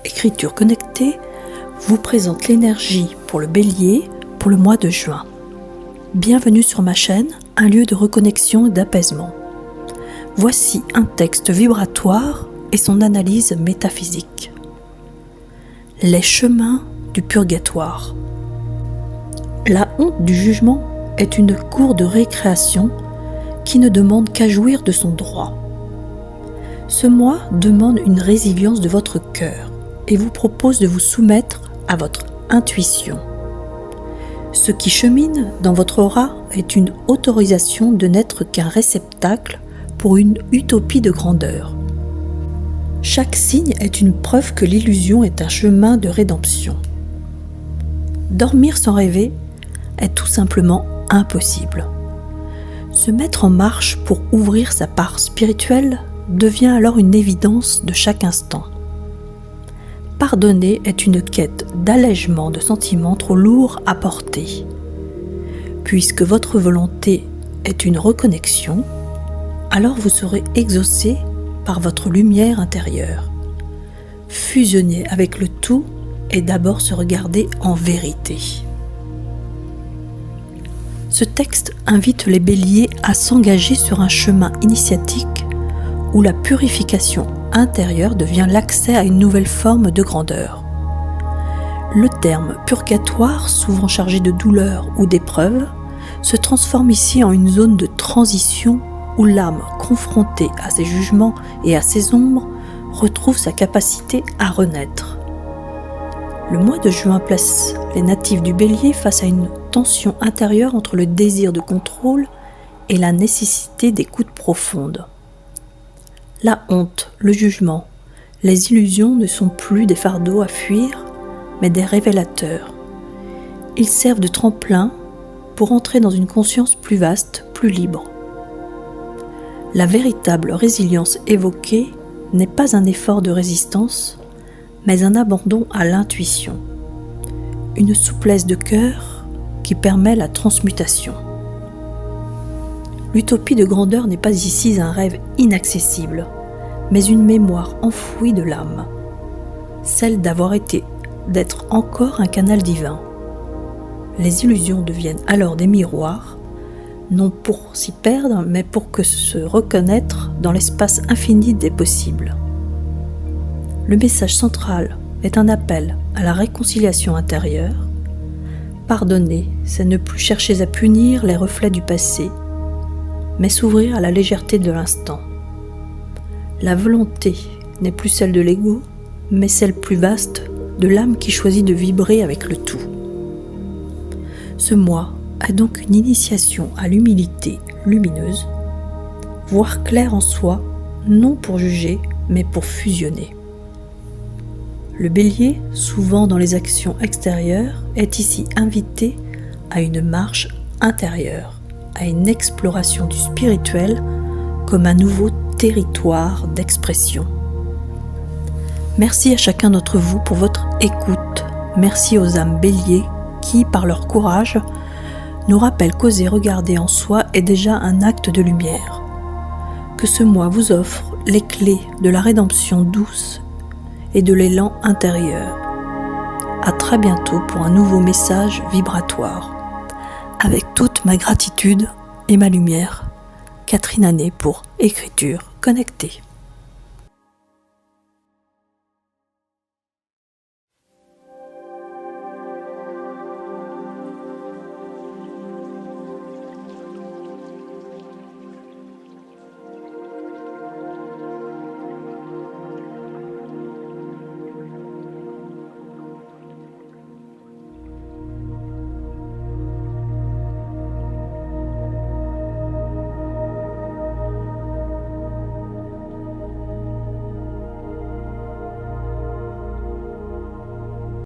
Écriture connectée vous présente l'énergie pour le Bélier pour le mois de juin. Bienvenue sur ma chaîne, un lieu de reconnexion et d'apaisement. Voici un texte vibratoire et son analyse métaphysique. Les chemins du purgatoire. La honte du jugement est une cour de récréation qui ne demande qu'à jouir de son droit. Ce mois demande une résilience de votre cœur et vous propose de vous soumettre à votre intuition. Ce qui chemine dans votre aura est une autorisation de n'être qu'un réceptacle pour une utopie de grandeur. Chaque signe est une preuve que l'illusion est un chemin de rédemption. Dormir sans rêver est tout simplement impossible. Se mettre en marche pour ouvrir sa part spirituelle devient alors une évidence de chaque instant. Pardonner est une quête d'allègement de sentiments trop lourds à porter. Puisque votre volonté est une reconnexion, alors vous serez exaucé par votre lumière intérieure. Fusionner avec le tout et d'abord se regarder en vérité. Ce texte invite les béliers à s'engager sur un chemin initiatique où la purification intérieure devient l'accès à une nouvelle forme de grandeur. Le terme purgatoire, souvent chargé de douleur ou d'épreuve, se transforme ici en une zone de transition où l'âme, confrontée à ses jugements et à ses ombres, retrouve sa capacité à renaître. Le mois de juin place les natifs du Bélier face à une tension intérieure entre le désir de contrôle et la nécessité d'écoute profonde. La honte, le jugement, les illusions ne sont plus des fardeaux à fuir, mais des révélateurs. Ils servent de tremplin pour entrer dans une conscience plus vaste, plus libre. La véritable résilience évoquée n'est pas un effort de résistance, mais un abandon à l'intuition, une souplesse de cœur qui permet la transmutation. L'utopie de grandeur n'est pas ici un rêve inaccessible, mais une mémoire enfouie de l'âme, celle d'être encore un canal divin. Les illusions deviennent alors des miroirs, non pour s'y perdre, mais pour se reconnaître dans l'espace infini des possibles. Le message central est un appel à la réconciliation intérieure. Pardonner, c'est ne plus chercher à punir les reflets du passé, mais s'ouvrir à la légèreté de l'instant. La volonté n'est plus celle de l'ego, mais celle plus vaste de l'âme qui choisit de vibrer avec le tout. Ce mois a donc une initiation à l'humilité lumineuse, voir clair en soi, non pour juger, mais pour fusionner. Le Bélier, souvent dans les actions extérieures, est ici invité à une marche intérieure, à une exploration du spirituel comme un nouveau territoire d'expression. Merci à chacun d'entre vous pour votre écoute. Merci aux âmes béliers qui, par leur courage, nous rappellent qu'oser regarder en soi est déjà un acte de lumière. Que ce mois vous offre les clés de la rédemption douce et de l'élan intérieur. À très bientôt pour un nouveau message vibratoire. Avec toute ma gratitude et ma lumière, Catherine Anet pour Écriture connectée.